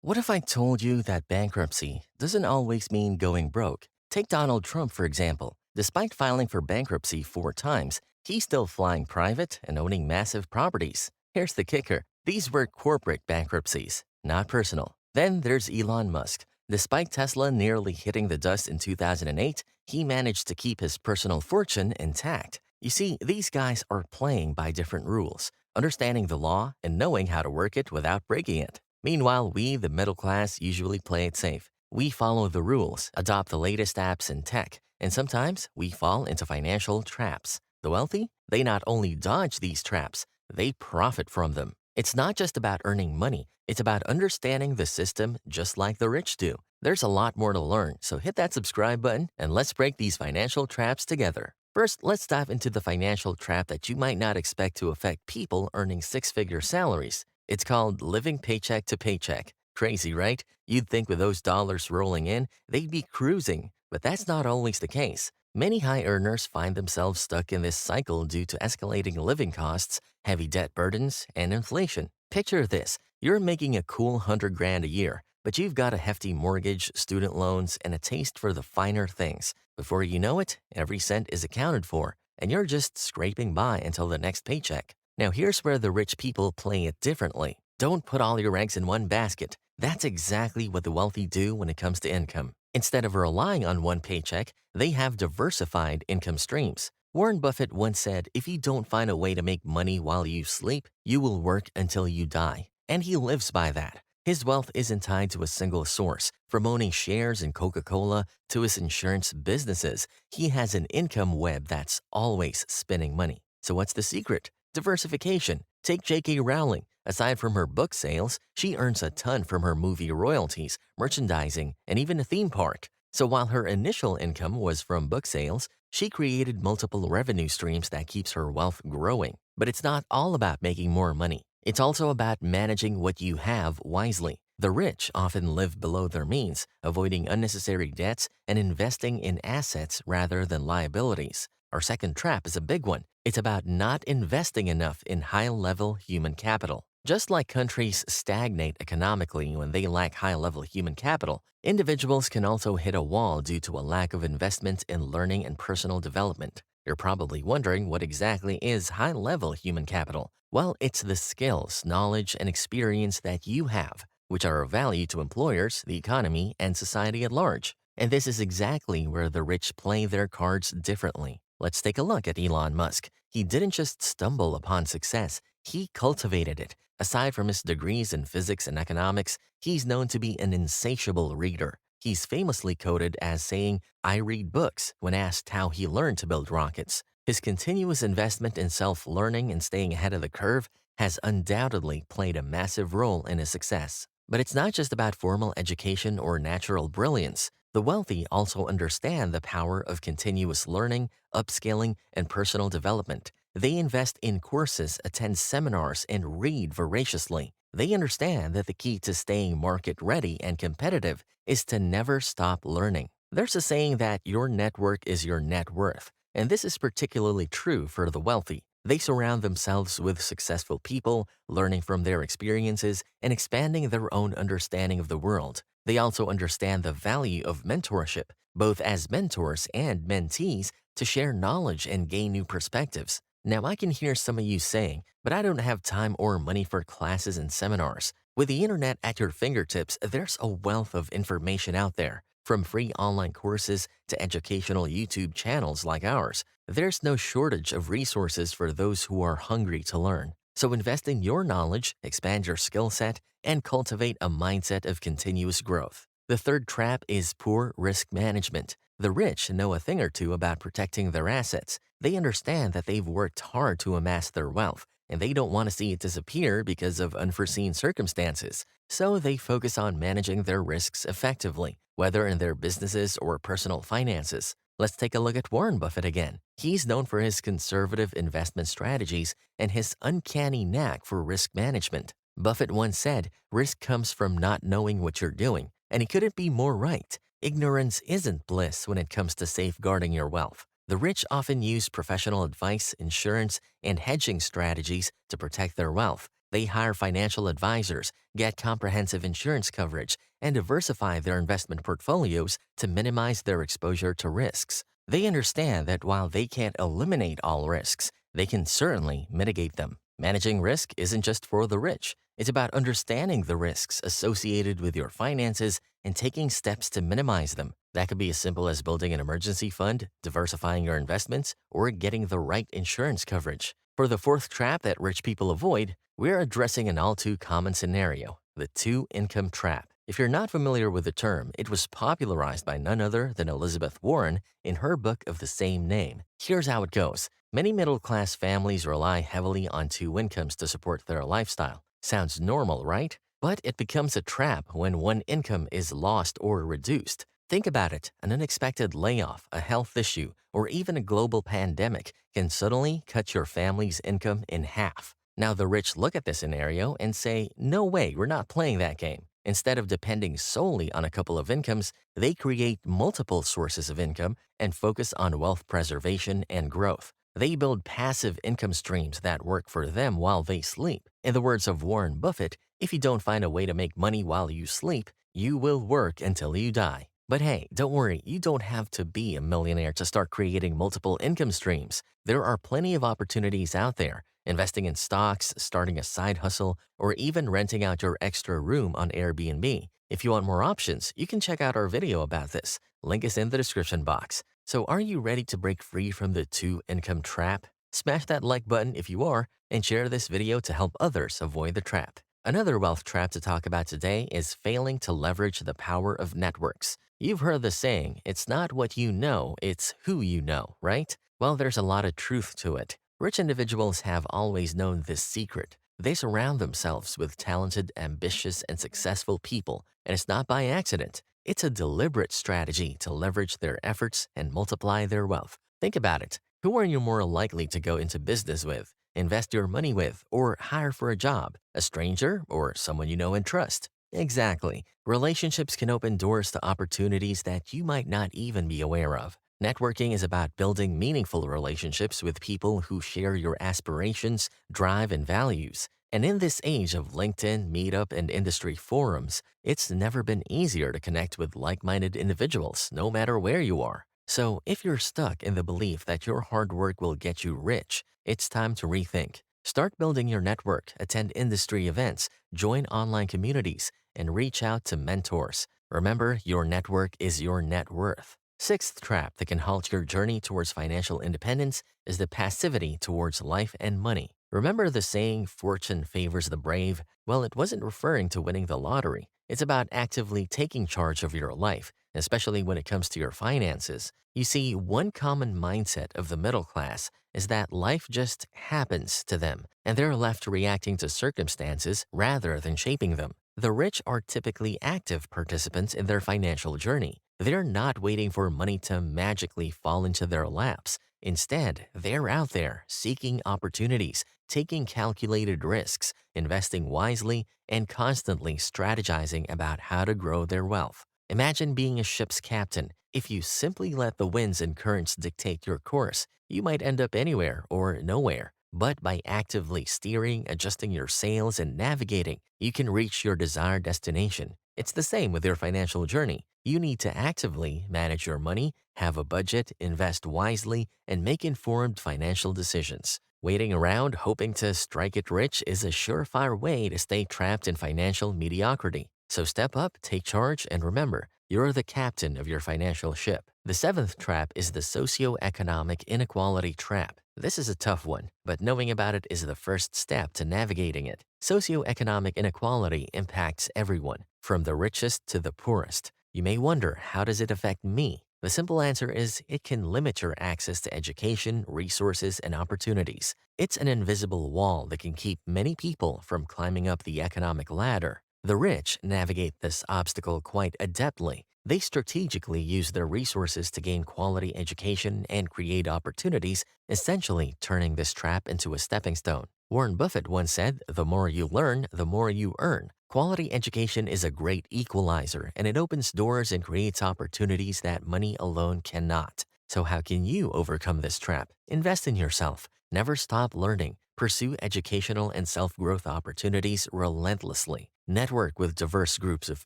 What if I told you that bankruptcy doesn't always mean going broke? Take Donald Trump, for example. Despite filing for bankruptcy 4 times, he's still flying private and owning massive properties. Here's the kicker. These were corporate bankruptcies, not personal. Then there's Elon Musk. Despite Tesla nearly hitting the dust in 2008, he managed to keep his personal fortune intact. You see, these guys are playing by different rules, understanding the law and knowing how to work it without breaking it. Meanwhile, we, the middle class, usually play it safe. We follow the rules, adopt the latest apps and tech, and sometimes we fall into financial traps. The wealthy, they not only dodge these traps, they profit from them. It's not just about earning money, it's about understanding the system just like the rich do. There's a lot more to learn, so hit that subscribe button and let's break these financial traps together. First, let's dive into the financial trap that you might not expect to affect people earning six-figure salaries. It's called living paycheck to paycheck. Crazy, right? You'd think with those dollars rolling in, they'd be cruising, but that's not always the case. Many high earners find themselves stuck in this cycle due to escalating living costs, heavy debt burdens, and inflation. Picture this. You're making a cool 100 grand a year, but you've got a hefty mortgage, student loans, and a taste for the finer things. Before you know it, every cent is accounted for, and you're just scraping by until the next paycheck. Now, here's where the rich people play it differently. Don't put all your eggs in one basket. That's exactly what the wealthy do when it comes to income. Instead of relying on one paycheck, they have diversified income streams. Warren Buffett once said, if you don't find a way to make money while you sleep, you will work until you die. And he lives by that. His wealth isn't tied to a single source. From owning shares in Coca-Cola to his insurance businesses, he has an income web that's always spinning money. So what's the secret? Diversification. Take J.K. Rowling. Aside from her book sales, she earns a ton from her movie royalties, merchandising, and even a theme park. So while her initial income was from book sales, she created multiple revenue streams that keeps her wealth growing. But it's not all about making more money. It's also about managing what you have wisely. The rich often live below their means, avoiding unnecessary debts and investing in assets rather than liabilities. Our second trap is a big one. It's about not investing enough in high-level human capital. Just like countries stagnate economically when they lack high-level human capital, individuals can also hit a wall due to a lack of investment in learning and personal development. You're probably wondering what exactly is high-level human capital. Well, it's the skills, knowledge, and experience that you have, which are of value to employers, the economy, and society at large. And this is exactly where the rich play their cards differently. Let's take a look at Elon Musk. He didn't just stumble upon success, he cultivated it. Aside from his degrees in physics and economics, he's known to be an insatiable reader. He's famously quoted as saying, I read books, when asked how he learned to build rockets. His continuous investment in self-learning and staying ahead of the curve has undoubtedly played a massive role in his success. But it's not just about formal education or natural brilliance. The wealthy also understand the power of continuous learning, upskilling, and personal development. They invest in courses, attend seminars, and read voraciously. They understand that the key to staying market ready and competitive is to never stop learning. There's a saying that your network is your net worth, and this is particularly true for the wealthy. They surround themselves with successful people, learning from their experiences and expanding their own understanding of the world. They also understand the value of mentorship, both as mentors and mentees, to share knowledge and gain new perspectives. Now, I can hear some of you saying, but I don't have time or money for classes and seminars. With the internet at your fingertips, there's a wealth of information out there. From free online courses to educational YouTube channels like ours, there's no shortage of resources for those who are hungry to learn. So invest in your knowledge, expand your skill set, and cultivate a mindset of continuous growth. The third trap is poor risk management. The rich know a thing or two about protecting their assets. They understand that they've worked hard to amass their wealth, and they don't want to see it disappear because of unforeseen circumstances. So they focus on managing their risks effectively, whether in their businesses or personal finances. Let's take a look at Warren Buffett again. He's known for his conservative investment strategies and his uncanny knack for risk management. Buffett once said, risk comes from not knowing what you're doing, and he couldn't be more right. Ignorance isn't bliss when it comes to safeguarding your wealth. The rich often use professional advice, insurance, and hedging strategies to protect their wealth. They hire financial advisors, get comprehensive insurance coverage, and diversify their investment portfolios to minimize their exposure to risks. They understand that while they can't eliminate all risks, they can certainly mitigate them. Managing risk isn't just for the rich. It's about understanding the risks associated with your finances and taking steps to minimize them. That could be as simple as building an emergency fund, diversifying your investments, or getting the right insurance coverage. For the fourth trap that rich people avoid, we're addressing an all too common scenario, the two-income trap. If you're not familiar with the term, it was popularized by none other than Elizabeth Warren in her book of the same name. Here's how it goes. Many middle-class families rely heavily on two incomes to support their lifestyle. Sounds normal, right? But it becomes a trap when one income is lost or reduced. Think about it. An unexpected layoff, a health issue, or even a global pandemic can suddenly cut your family's income in half. Now, the rich look at this scenario and say, no way, we're not playing that game. Instead of depending solely on a couple of incomes, they create multiple sources of income and focus on wealth preservation and growth. They build passive income streams that work for them while they sleep. In the words of Warren Buffett, if you don't find a way to make money while you sleep, you will work until you die. But hey, don't worry, you don't have to be a millionaire to start creating multiple income streams. There are plenty of opportunities out there. Investing in stocks, starting a side hustle, or even renting out your extra room on Airbnb. If you want more options, you can check out our video about this. Link is in the description box. So are you ready to break free from the two-income trap? Smash that like button if you are, and share this video to help others avoid the trap. Another wealth trap to talk about today is failing to leverage the power of networks. You've heard the saying, it's not what you know, it's who you know, right? Well, there's a lot of truth to it. Rich individuals have always known this secret. They surround themselves with talented, ambitious, and successful people, and it's not by accident. It's a deliberate strategy to leverage their efforts and multiply their wealth. Think about it. Who are you more likely to go into business with, invest your money with, or hire for a job? A stranger or someone you know and trust? Exactly. Relationships can open doors to opportunities that you might not even be aware of. Networking is about building meaningful relationships with people who share your aspirations, drive, and values. And in this age of LinkedIn, Meetup, and industry forums, it's never been easier to connect with like-minded individuals, no matter where you are. So if you're stuck in the belief that your hard work will get you rich, it's time to rethink. Start building your network, attend industry events, join online communities, and reach out to mentors. Remember, your network is your net worth. Sixth trap that can halt your journey towards financial independence is the passivity towards life and money. Remember the saying, fortune favors the brave? Well, it wasn't referring to winning the lottery. It's about actively taking charge of your life, especially when it comes to your finances. You see, one common mindset of the middle class is that life just happens to them, and they're left reacting to circumstances rather than shaping them. The rich are typically active participants in their financial journey. They're not waiting for money to magically fall into their laps. Instead, they're out there seeking opportunities, taking calculated risks, investing wisely, and constantly strategizing about how to grow their wealth. Imagine being a ship's captain. If you simply let the winds and currents dictate your course, you might end up anywhere or nowhere. But by actively steering, adjusting your sails, and navigating, you can reach your desired destination. It's the same with your financial journey. You need to actively manage your money, have a budget, invest wisely, and make informed financial decisions. Waiting around hoping to strike it rich is a surefire way to stay trapped in financial mediocrity. So step up, take charge, and remember, you're the captain of your financial ship. The seventh trap is the socioeconomic inequality trap. This is a tough one, but knowing about it is the first step to navigating it. Socioeconomic inequality impacts everyone, from the richest to the poorest. You may wonder, how does it affect me? The simple answer is it can limit your access to education, resources, and opportunities. It's an invisible wall that can keep many people from climbing up the economic ladder. The rich navigate this obstacle quite adeptly. They strategically use their resources to gain quality education and create opportunities, essentially turning this trap into a stepping stone. Warren Buffett once said, "The more you learn, the more you earn." Quality education is a great equalizer, and it opens doors and creates opportunities that money alone cannot. So how can you overcome this trap? Invest in yourself. Never stop learning. Pursue educational and self-growth opportunities relentlessly. Network with diverse groups of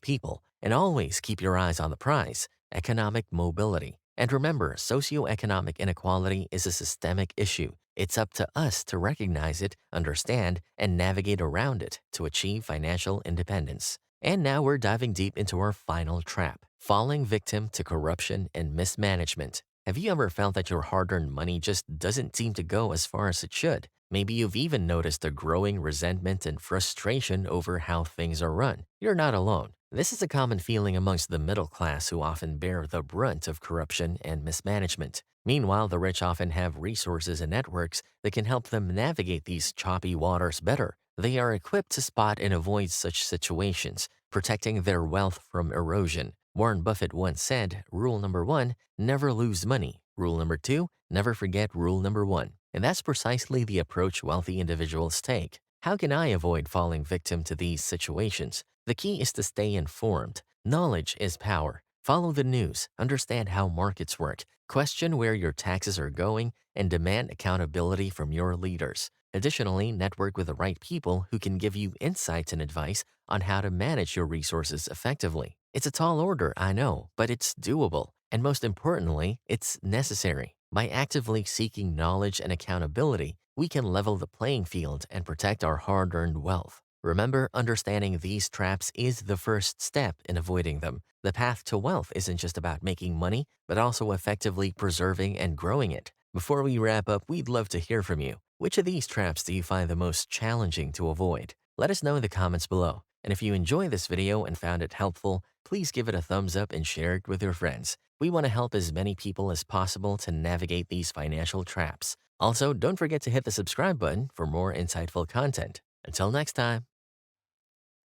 people, and always keep your eyes on the prize, economic mobility. And remember, socioeconomic inequality is a systemic issue. It's up to us to recognize it, understand, and navigate around it to achieve financial independence. And now we're diving deep into our final trap, falling victim to corruption and mismanagement. Have you ever felt that your hard-earned money just doesn't seem to go as far as it should? Maybe you've even noticed a growing resentment and frustration over how things are run. You're not alone. This is a common feeling amongst the middle class who often bear the brunt of corruption and mismanagement. Meanwhile, the rich often have resources and networks that can help them navigate these choppy waters better. They are equipped to spot and avoid such situations, protecting their wealth from erosion. Warren Buffett once said, rule number one, never lose money. Rule number two, never forget rule number one. And that's precisely the approach wealthy individuals take. How can I avoid falling victim to these situations? The key is to stay informed. Knowledge is power. Follow the news, understand how markets work, question where your taxes are going, and demand accountability from your leaders. Additionally, network with the right people who can give you insights and advice on how to manage your resources effectively. It's a tall order, I know, but it's doable. And most importantly, it's necessary. By actively seeking knowledge and accountability, we can level the playing field and protect our hard-earned wealth. Remember, understanding these traps is the first step in avoiding them. The path to wealth isn't just about making money, but also effectively preserving and growing it. Before we wrap up, we'd love to hear from you. Which of these traps do you find the most challenging to avoid? Let us know in the comments below. And if you enjoyed this video and found it helpful, please give it a thumbs up and share it with your friends. We want to help as many people as possible to navigate these financial traps. Also, don't forget to hit the subscribe button for more insightful content. Until next time.